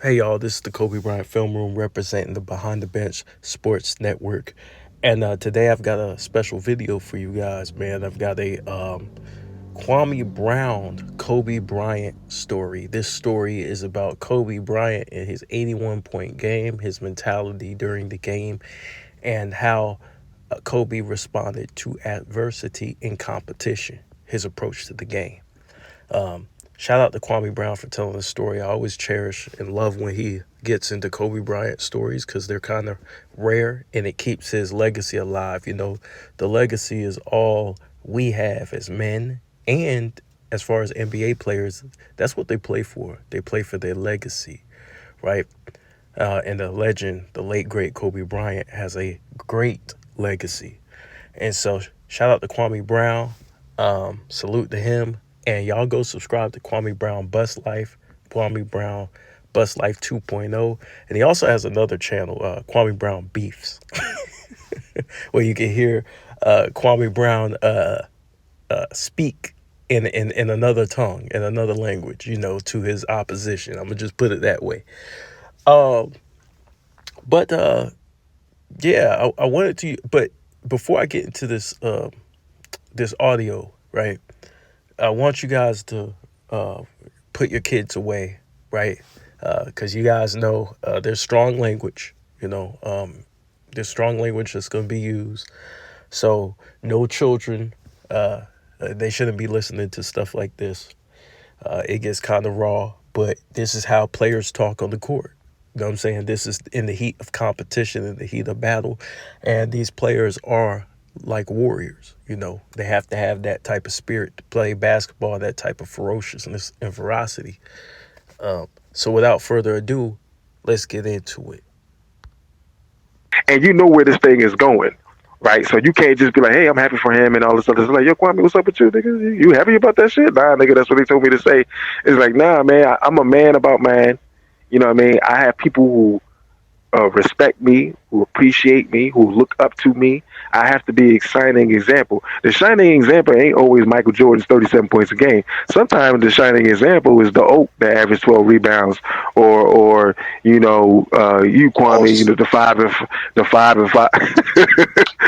Hey y'all, this is the Kobe Bryant Film Room representing the Behind the Bench Sports Network. And today I've got a special video for you guys, man. I've got a Kwame Brown Kobe Bryant story. This story is about Kobe Bryant and his 81-point game, his mentality during the game, and how Kobe responded to adversity in competition, his approach to the game. Um, Shout out to Kwame Brown for telling this story. I always cherish and love when he gets into Kobe Bryant stories because they're kind of rare and it keeps his legacy alive. The legacy is all we have as men, and as far as NBA players, that's what they play for. They play for their legacy, right? And the legend, the late great Kobe Bryant, has a great legacy. And so, shout out to Kwame Brown. Salute to him. And y'all go subscribe to Kwame Brown Bust Life, Kwame Brown Bust Life 2.0. And he also has another channel, Kwame Brown Beefs, where you can hear Kwame Brown speak in another tongue, in another language, to his opposition. I'm going to just put it that way. Um, but yeah, I wanted to, but before I get into this audio, right? I want you guys to uh, put your kids away, right? Because you guys know there's strong language, there's strong language that's going to be used. So, no children, they shouldn't be listening to stuff like this. It gets kind of raw, but this is how players talk on the court. You know what I'm saying? This is in the heat of competition, in the heat of battle. And these players are like warriors. They have to have that type of spirit to play basketball, that type of ferociousness and ferocity. So without further ado, let's get into it. And you know where this thing is going, right? So you can't just be like, "Hey, I'm happy for him," and all this stuff. It's like, "Yo, Kwame, what's up with you, nigga? You happy about that shit?" Nah, nigga, that's what they told me to say. It's like, nah, man, I'm a man about man. You know what I mean? I have people who respect me, who appreciate me, who look up to me. I have to be a shining example. The shining example ain't always Michael Jordan's 37 points a game. Sometimes the shining example is the Oak that averaged 12 rebounds, or you Or, Kwame, the five and five,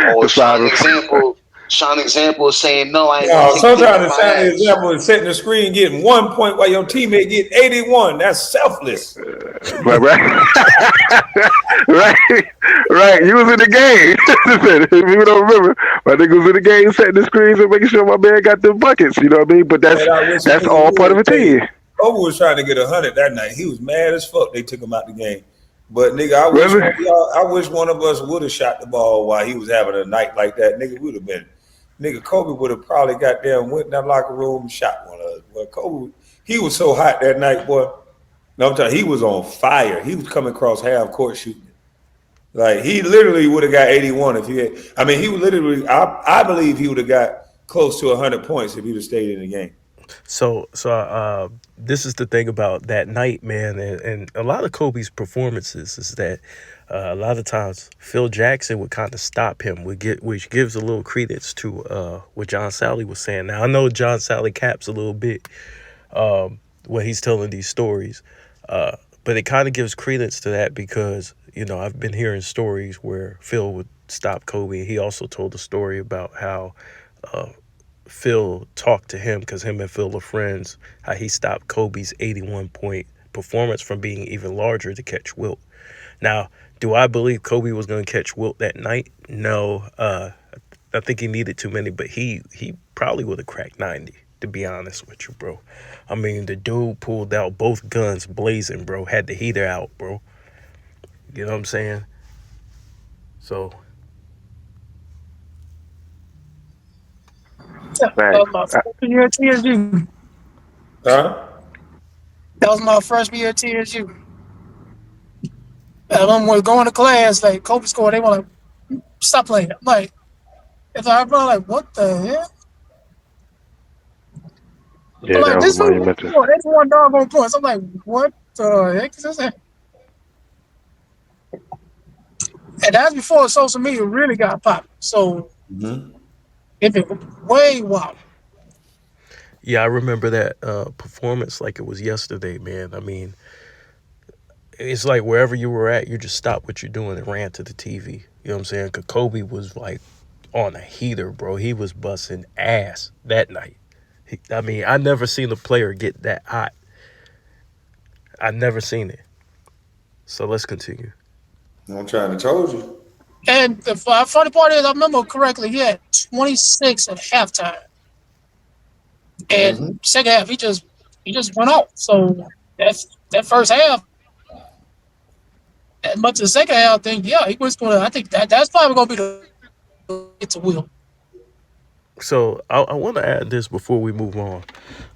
or the five shining and five. example, shining example is saying no, I ain't gonna No, take a dick sometimes up the my shining ass. example is setting the screen, getting 1 point while your teammate get 81. That's selfless. But right, right, right. You was in the game. People don't remember. My nigga was in the game, setting the screens and making sure my man got the buckets. You know what I mean? But Man, I wish a that's nigga all part of would. a Hey, team. Kobe was trying to get 100 that night. He was mad as fuck. They took him out the game. But nigga, Really? I wish one of us would have shot the ball while he was having a night like that. Nigga would have been. Nigga, Kobe would have probably got there and went in that locker room and shot one of us. But Kobe, he was so hot that night, boy. No, I'm telling you, he was on fire. He was coming across half court shooting. Like he literally would have got 81 if he had. I mean, he would literally. I believe he would have got close to 100 points if he'd have stayed in the game. So this is the thing about that night, man, and a lot of Kobe's performances is that a lot of times Phil Jackson would kind of stop him, which gives a little credence to what John Sally was saying. Now I know John Sally caps a little bit when he's telling these stories, uh, but it kind of gives credence to that because I've been hearing stories where Phil would stop Kobe. He also told a story about how uh, Phil talked to him because him and Phil are friends. How he stopped Kobe's 81-point performance from being even larger to catch Wilt. Now, do I believe Kobe was going to catch Wilt that night? No. I think he needed too many, but he probably would have cracked 90. To be honest with you, bro. I mean, the dude pulled out both guns blazing, bro. Had the heater out, bro. You know what I'm saying? So, That was Facts. my first year at TSU. Huh? That was my first year at TSU. And when we was going to class, like Kobe scored, they were like, "Stop playing." I'm like, it's like, bro, like, what the hell? I'm Yeah, that like, was this dude monumental. scored 81 doggone points. I'm like, what the heck is this? And that's before social media really got popping. So Mm-hmm. it been way wild. yeah, I remember that performance like it was yesterday, man. I mean, it's like wherever you were at, you just stopped what you're doing and ran to the TV. You know what I'm saying? Cause Kobe was like on a heater, bro. He was busting ass that night. I mean, I never seen a player get that hot. I never seen it. So let's continue. I'm trying to told you. And the funny part is, I remember correctly, he had 26 at halftime, and Mm-hmm. second half he just went off. So that first half, as much as the second half, I think yeah, he was going to. I think that's probably going to be the get to Will. So I want to add this before we move on.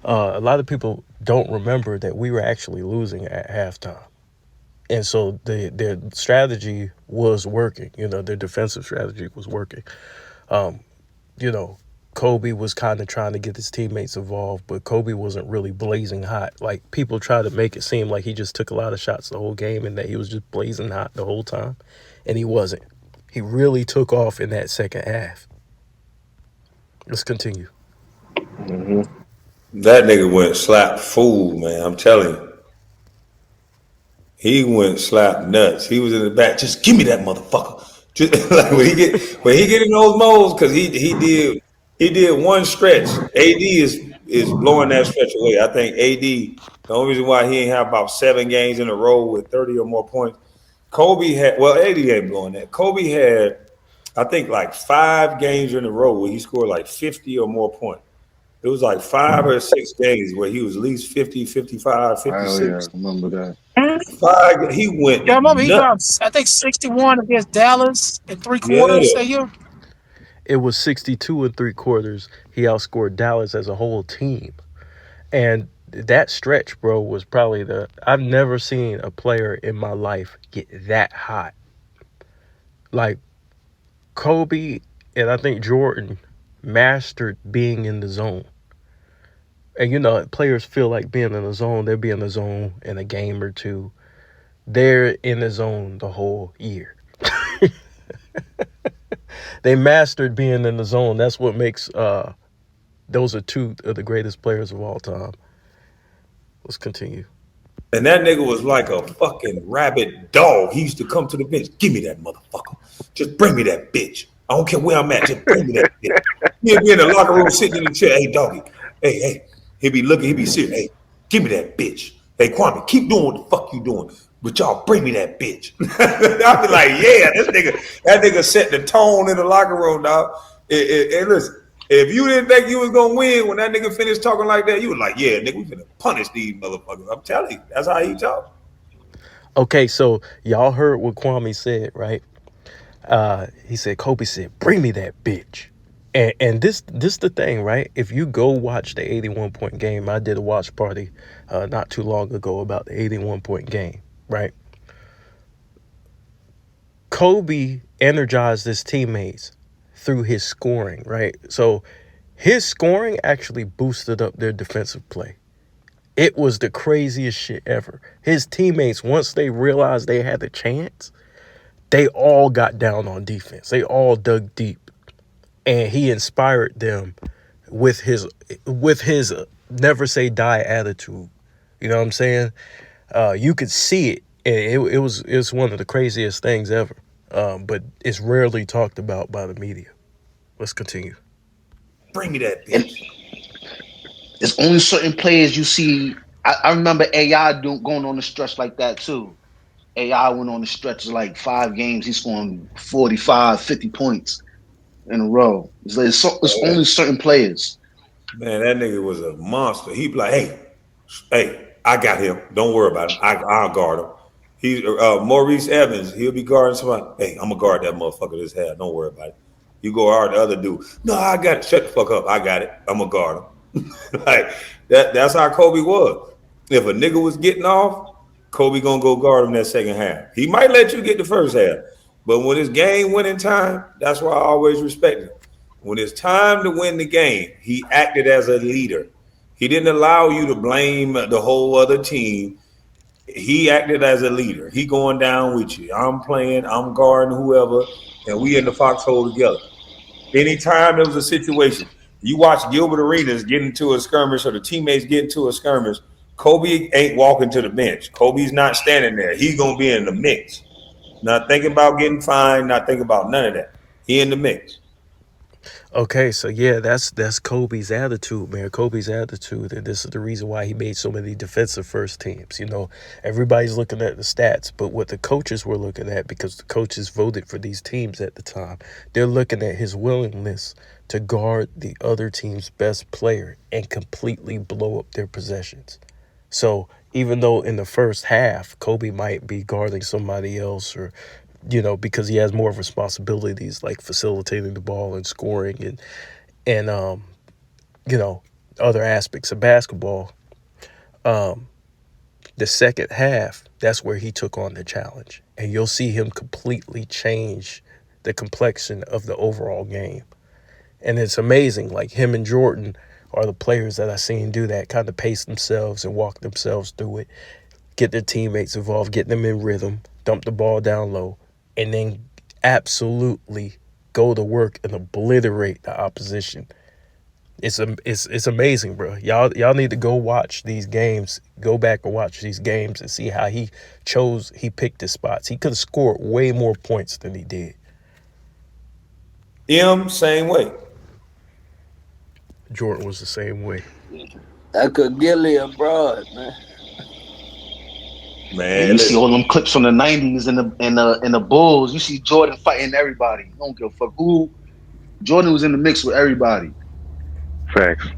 A lot of people don't remember that we were actually losing at halftime, and so their strategy was working. You know, their defensive strategy was working. Um, you know, Kobe was kind of trying to get his teammates involved, but Kobe wasn't really blazing hot. Like people try to make it seem like he just took a lot of shots the whole game and that he was just blazing hot the whole time, and he wasn't. He really took off in that second half. Let's continue. Hmm. That nigga went slap fool, man. I'm telling you. He went slap nuts. He was in the back. Just give me that motherfucker. Just like when he get in those modes, because he did one stretch. AD is blowing that stretch away. I think AD, the only reason why he ain't have about 7 games in a row with 30 or more points. Kobe had, well, AD ain't blowing that. Kobe had, I think, like 5 games in a row where he scored like 50 or more points. It was like 5 or 6 games where he was at least 50, 55, Oh yeah, 56. remember that. He Yeah, I went remember he nuts. dropped I think 61 against Dallas in three Yeah. quarters that year. It was 62 and three quarters. He outscored Dallas as a whole team. And that stretch, bro, was probably I've never seen a player in my life get that hot. Like Kobe and I think Jordan mastered being in the zone. And you know, players feel like being in the zone, they'll be in the zone in a game or two. They're in the zone the whole year. They mastered being in the zone. That's what makes those are two of the greatest players of all time. Let's continue. And that nigga was like a fucking rabid dog. He used to come to the bench. Give me that motherfucker. Just bring me that bitch. I don't care where I'm at. Just bring me that bitch. He'll be in the locker room sitting in the chair. Hey, doggy. Hey, hey. He'll be looking. He'll be serious. Hey, give me that bitch. Hey, Kwame, keep doing what the fuck you doing. But y'all bring me that bitch. I'll be like, yeah, that nigga set the tone in the locker room, dog. And listen, if you didn't think you was gonna win when that nigga finished talking like that, you was like, yeah, nigga, we finna punish these motherfuckers. I'm telling you, that's how he talk. Okay, so y'all heard what Kwame said, right? He said Kobe said, "Bring me that bitch." And this the thing, right? If you go watch the 81 point game, I did a watch party not too long ago about the 81 point game, right? Kobe energized his teammates through his scoring, right? So his scoring actually boosted up their defensive play. It was the craziest shit ever. His teammates, once they realized they had the chance, they all got down on defense. They all dug deep, and he inspired them with his never say die attitude. You know what I'm saying? You could see it, and it's one of the craziest things ever. But it's rarely talked about by the media. Let's continue. Bring me that And bitch. there's only certain players you see. I remember AI going on the stretch like that too. AI went on the stretch of like 5 games. He's scoring 45, 50 points in a row. It's only certain players. Man, that nigga was a monster. He'd be like, hey, I got him. Don't worry about him. I'll guard him. He Maurice Evans, he'll be guarding somebody. Hey, I'm gonna guard that motherfucker this half. Don't worry about it. You go guard the other dude. No, I got it. Shut the fuck up. I got it. I'm gonna guard him. Like that's how Kobe was. If a nigga was getting off, Kobe gonna go guard him that second half. He might let you get the first half, but when it's game winning time, that's why I always respect him. When it's time to win the game, he acted as a leader. He didn't allow you to blame the whole other team. He acted as a leader. He going down with you. I'm playing, I'm guarding whoever, and we in the foxhole together. Anytime there was a situation, you watch Gilbert Arenas get into a skirmish or the teammates get into a skirmish, Kobe ain't walking to the bench. Kobe's not standing there. He's gonna be in the mix. Not thinking about getting fined. Not thinking about none of that. He in the mix. Okay, so yeah, that's Kobe's attitude, man. Kobe's attitude, and this is the reason why he made so many defensive first teams. Everybody's looking at the stats, but what the coaches were looking at, because the coaches voted for these teams at the time, they're looking at his willingness to guard the other team's best player and completely blow up their possessions. So even though in the first half Kobe might be guarding somebody else, or because he has more responsibilities like facilitating the ball and scoring and you know other aspects of basketball, the second half, that's where he took on the challenge, and you'll see him completely change the complexion of the overall game. And it's amazing, like him and Jordan are the players that I've seen do that, kind of pace themselves and walk themselves through it, get their teammates involved, get them in rhythm, dump the ball down low, and then absolutely go to work and obliterate the opposition. It's amazing, bro. Y'all need to go watch these games. Go back and watch these games and see how he picked his spots. He could have scored way more points than he did. Same way. Jordan was the same way. That could Gilly abroad, man. And Man, you see listen. all them clips from the '90s and the Bulls. You see Jordan fighting everybody. You don't give a fuck who. Jordan was in the mix with everybody. Facts,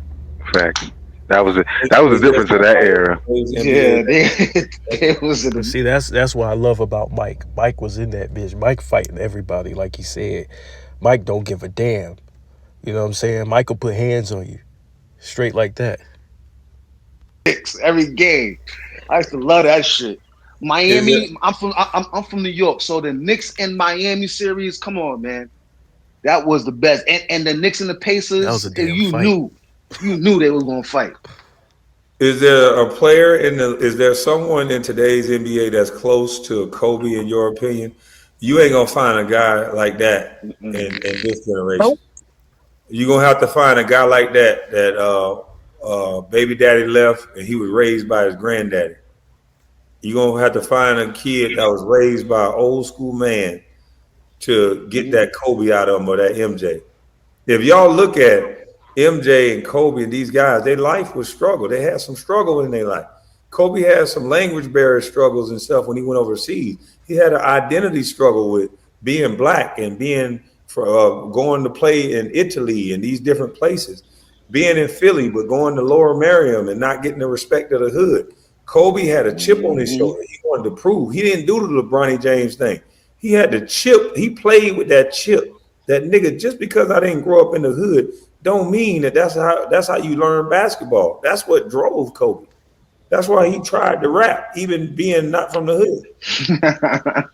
facts. That was it. That was Is the there difference of that somebody era. in today's NBA Yeah, they was in But the see, that's what I love about Mike. Mike was in that bitch. Mike fighting everybody, like he said. Mike don't give a damn. You know what I'm saying? Mike will put hands on you, straight like that. mix every game. I used to love that shit. is there Miami, I'm from New York, so the Knicks and Miami series, come on, man, that was the best. And the Knicks and the That was a Pacers, damn fight. you knew they was gonna fight. is there a player in the is there someone in today's NBA that's close to Kobe in your opinion? You ain't gonna find a guy like that in this generation. Nope. You're gonna have to find a guy like that baby daddy left and he was raised by his granddaddy. You're gonna have to find a kid that was raised by an old school man to get Mm-hmm. that Kobe out of him or that MJ. If y'all look at MJ and Kobe and these guys, their life was struggle. They had some struggle in their life. Kobe had some language barrier struggles and stuff when he went overseas. He had an identity struggle with being black and being going to play in Italy and these different places, being in Philly but going to Lower Merion and not getting the respect of the hood. Kobe had a chip on his Mm-hmm. shoulder. He wanted to prove. He didn't do the LeBron James thing. He had the chip. He played with that chip. That nigga, just because I didn't grow up in the hood, don't mean that that's how you learn basketball. That's what drove Kobe. That's why he tried to rap, even being not from the hood.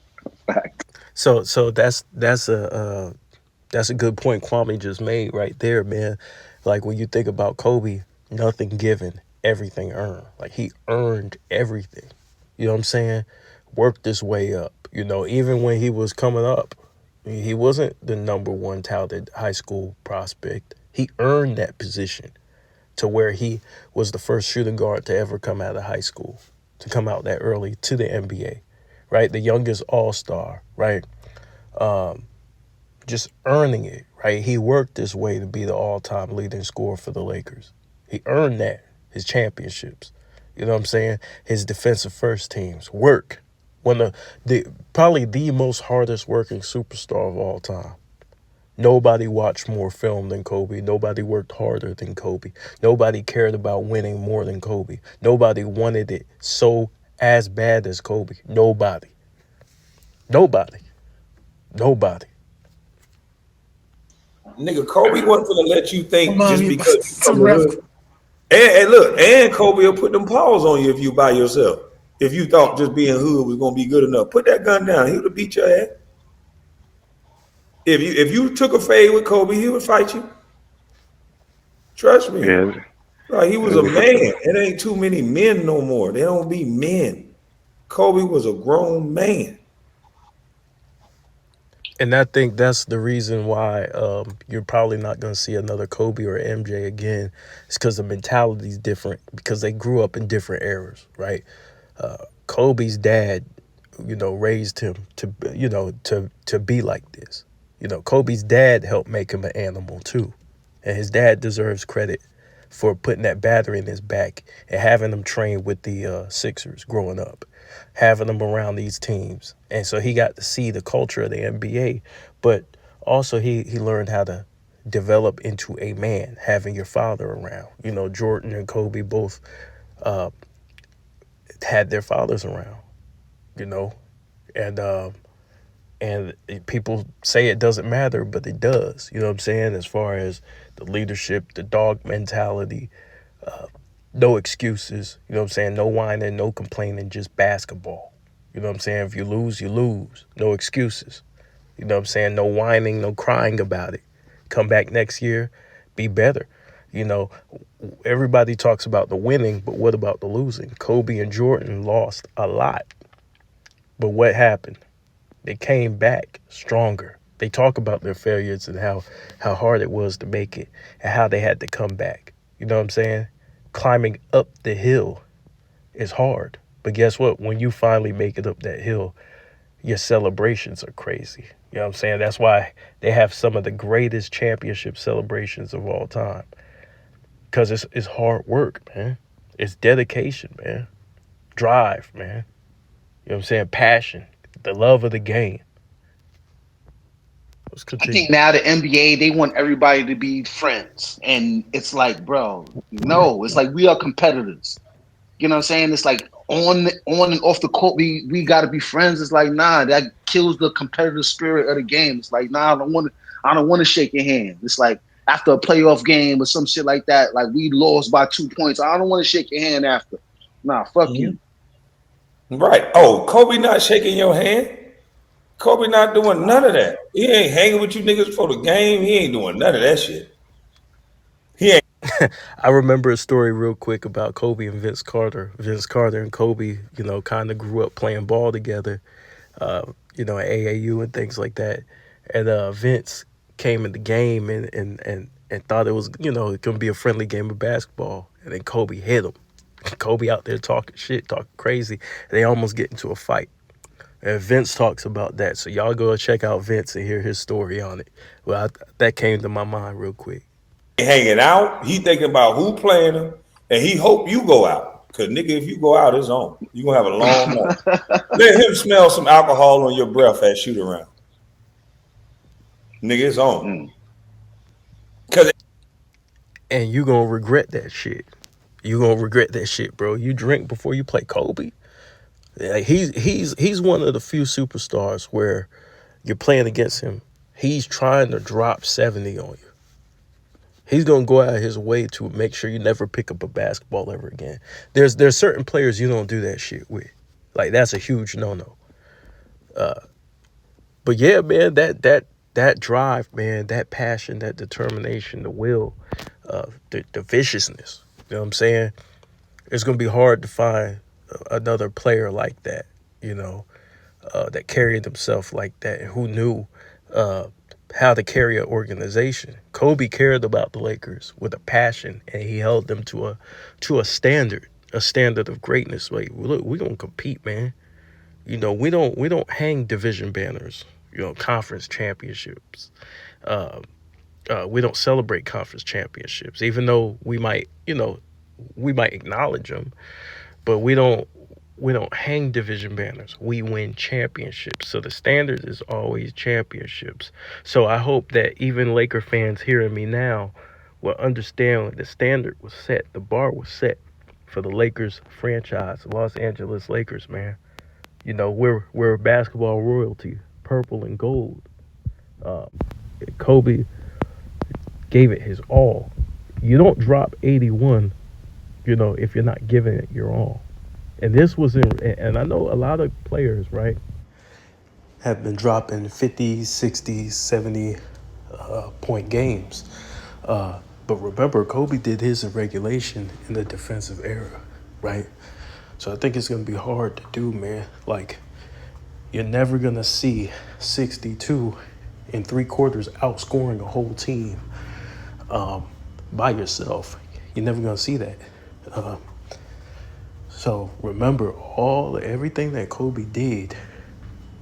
So that's a good point Kwame just made right there, man. Like when you think about Kobe, nothing given, everything earned. Like he earned everything. You know what I'm saying? Worked his way up. Even when he was coming up, he wasn't the number one touted high school prospect. He earned that position to where he was the first shooting guard to ever come out of high school, to come out that early to the NBA, right? The youngest all star, right? Just earning it, right? He worked his way to be the all time leading scorer for the Lakers. He earned that, his championships. You know what I'm saying? His defensive first teams. Work. One of the probably the most hardest working superstar of all time. Nobody watched more film than Kobe. Nobody worked harder than Kobe. Nobody cared about winning more than Kobe. Nobody wanted it so as bad as Kobe. Nobody. Nobody. Nobody. Nigga, Kobe wasn't gonna let you think Remind just me because about you from some the ref. hood. And look, and Kobe will put them paws on you if you by yourself. If you thought just being hood was gonna be good enough, put that gun down. He would have beat your ass. If you took a fade with Kobe, he would fight you. Trust me. Yeah, Like he was it'll a be man. for sure. It ain't too many men no more. They don't be men. Kobe was a grown man. And I think that's the reason why you're probably not going to see another Kobe or MJ again. It's because the mentality is different because they grew up in different eras, right? Kobe's dad, raised him to, to be like this. Kobe's dad helped make him an animal too, and his dad deserves credit for putting that battery in his back and having him train with the Sixers growing up, having him around these teams, and so he got to see the culture of the NBA, but also he learned how to develop into a man, having your father around. Jordan and Kobe both had their fathers around. You know, and people say it doesn't matter, but it does. You know what I'm saying? As far as the leadership, the dog mentality, no excuses. You know what I'm saying? No whining, no complaining, just basketball. You know what I'm saying? If you lose, you lose. No excuses. You know what I'm saying? No whining, no crying about it. Come back next year, be better. You know, everybody talks about the winning, but what about the losing? Kobe and Jordan lost a lot. But what happened? They came back stronger. They talk about their failures and how hard it was to make it and how they had to come back. You know what I'm saying? Climbing up the hill is hard. But guess what? When you finally make it up that hill, your celebrations are crazy. You know what I'm saying? That's why they have some of the greatest championship celebrations of all time. Because it's hard work, man. It's dedication, man. Drive, man. You know what I'm saying? Passion, the love of the game. Let's I continue. think now the NBA they want everybody to be friends, and it's like, bro, no, it's like we are competitors. You know what I'm saying? It's like on and off the court, we got to be friends. It's like, nah, that kills the competitive spirit of the game. It's like, nah, I don't want to shake your hand. It's like after a playoff game or some shit like that, like we lost by 2 points. I don't want to shake your hand after. Nah, fuck you. Right. Oh, Kobe not shaking your hand. Kobe not doing none of that. He ain't hanging with you niggas for the game. He ain't doing none of that shit. He ain't. I remember a story real quick about Kobe and Vince Carter. Vince Carter and Kobe, kind of grew up playing ball together, at AAU and things like that. And Vince came in the game and thought it was, it could be a friendly game of basketball. And then Kobe hit him. Kobe out there talking shit, talking crazy. They almost get into a fight. And Vince talks about that. So y'all go check out Vince and hear his story on it. Well, that came to my mind real quick. Hanging out. He thinking about who playing him, and he hope you go out. Cause nigga, if you go out, it's on. You gonna have a long night. Let him smell some alcohol on your breath at shoot around. Nigga, it's on. Mm. Cause And you gonna regret that shit. You gonna regret that shit, bro. You drink before you play Kobe. Like he's one of the few superstars where you're playing against him. He's trying to drop 70 on you. He's gonna go out of his way to make sure you never pick up a basketball ever again. There's certain players you don't do that shit with. Like that's a huge no no. But yeah, man, that drive, man, that passion, that determination, the will, the viciousness. You know what I'm saying? It's gonna be hard to find another player like that. You know, that carried himself like that, and who knew uh, how to carry an organization. Kobe cared about the Lakers with a passion, and he held them to a standard of greatness. Like, look, we're gonna compete, man. We don't hang division banners. Conference championships. Uh, we don't celebrate conference championships, even though we might acknowledge them, but we don't hang division banners. We win championships. So the standard is always championships. So I hope that even Laker fans hearing me now will understand the standard was set, the bar was set for the Lakers franchise, Los Angeles Lakers, man. We're basketball royalty, purple and gold. Kobe gave it his all. You don't drop 81, if you're not giving it your all. And this was and I know a lot of players, right, have been dropping 50, 60, 70 point games. But remember, Kobe did his in regulation in the defensive era, right? So I think it's going to be hard to do, man. Like, you're never going to see 62 in 3 quarters, outscoring a whole team by yourself. You're never gonna see that. Uh, so remember, everything that Kobe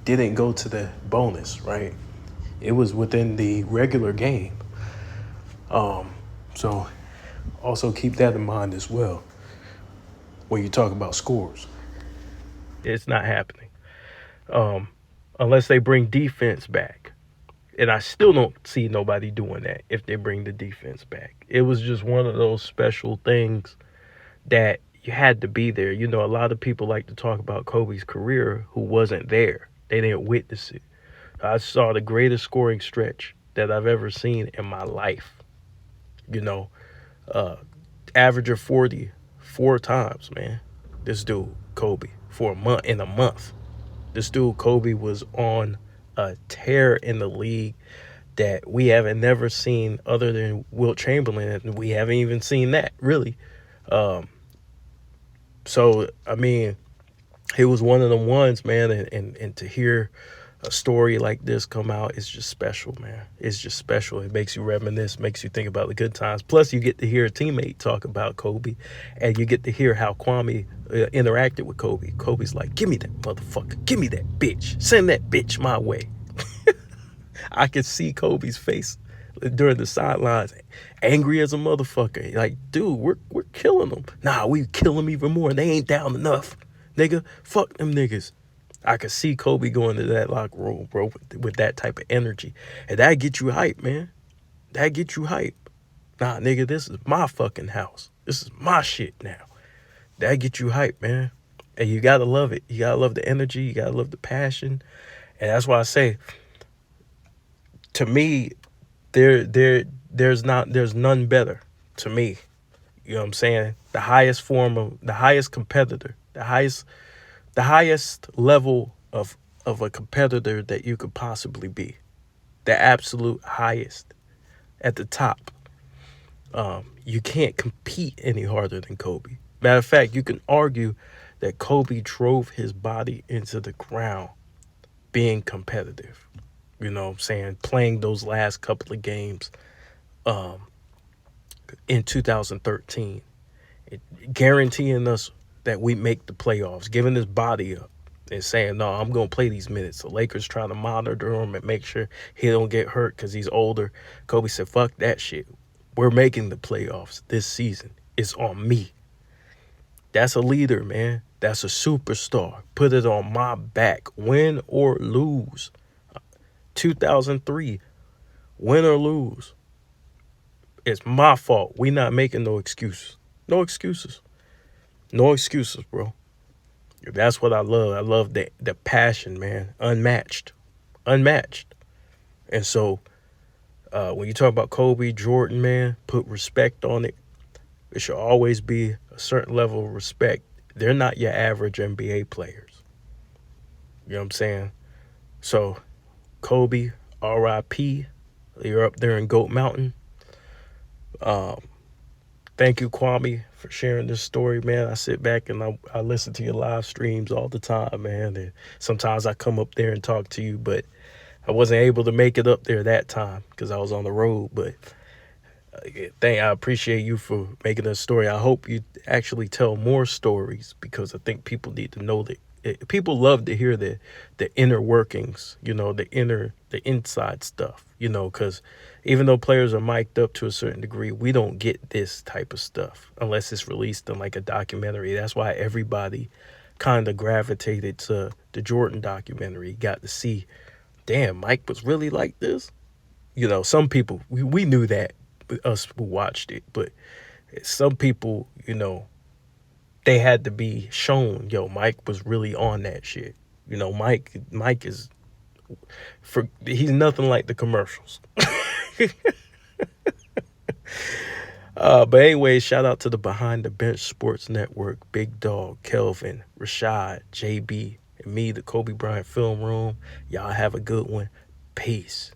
didn't go to the bonus, right? It was within the regular game. So also keep that in mind as well when you talk about scores. It's not happening unless they bring defense back. And I still don't see nobody doing that if they bring the defense back. It was just one of those special things that you had to be there. A lot of people like to talk about Kobe's career who wasn't there. They didn't witness it. I saw the greatest scoring stretch that I've ever seen in my life. You know, uh, average of 40 4 times, man. This dude, Kobe, for a month in a month. This dude, Kobe, was on a tear in the league that we haven't never seen other than Wilt Chamberlain, and we haven't even seen that really. Um, so I mean, he was one of the ones, man, and to hear a story like this come out is just special, man. It's just special. It makes you reminisce, makes you think about the good times. Plus, you get to hear a teammate talk about Kobe, and you get to hear how Kwame interacted with Kobe. Kobe's like, "Give me that motherfucker. Give me that bitch. Send that bitch my way." I could see Kobe's face during the sidelines, angry as a motherfucker. Like, dude, we're killing them. Nah, we kill them even more. They ain't down enough, nigga. Fuck them niggas. I could see Kobe going to that locker room, bro, with that type of energy, and that get you hype, man. That get you hype. Nah, nigga, this is my fucking house. This is my shit now. That get you hype, man. And you gotta love it. You gotta love the energy. You gotta love the passion. And that's why I say, to me, there's none better to me. You know what I'm saying? The highest form of the highest competitor, the highest level of a competitor that you could possibly be. The absolute highest at the top. You can't compete any harder than Kobe. Matter of fact, you can argue that Kobe drove his body into the ground being competitive. You know what I'm saying? Playing those last couple of games um, in 2013, guaranteeing us that we make the playoffs, giving his body up and saying, no, I'm going to play these minutes. The Lakers trying to monitor him and make sure he don't get hurt because he's older. Kobe said, fuck that shit. We're making the playoffs this season. It's on me. That's a leader, man. That's a superstar. Put it on my back. Win or lose. 2003, win or lose. It's my fault. We not making no excuses. No excuses. No excuses, bro. That's what I love. I love the passion, man. Unmatched. Unmatched. And so when you talk about Kobe, Jordan, man, put respect on it. It should always be a certain level of respect. They're not your average NBA players. You know what I'm saying? So Kobe, RIP. You're up there in Goat Mountain. Um, Thank you, Kwame, for sharing this story, man. I sit back and I listen to your live streams all the time, man. And sometimes I come up there and talk to you, but I wasn't able to make it up there that time because I was on the road. But I appreciate you for making a story. I hope you actually tell more stories because I think people need to know that people love to hear the inner workings, the inside stuff, because even though players are mic'd up to a certain degree, we don't get this type of stuff unless it's released in like a documentary. That's why everybody kind of gravitated to the Jordan documentary. Got to see, damn, Mike was really like this. Some people, we knew that, us who watched it, but some people, they had to be shown, yo, Mike was really on that shit. Mike is he's nothing like the commercials. But anyway, shout out to the Behind the Bench Sports Network, Big Dog, Kelvin, Rashad, JB, and me, the Kobe Bryant Film Room. Y'all have a good one. Peace.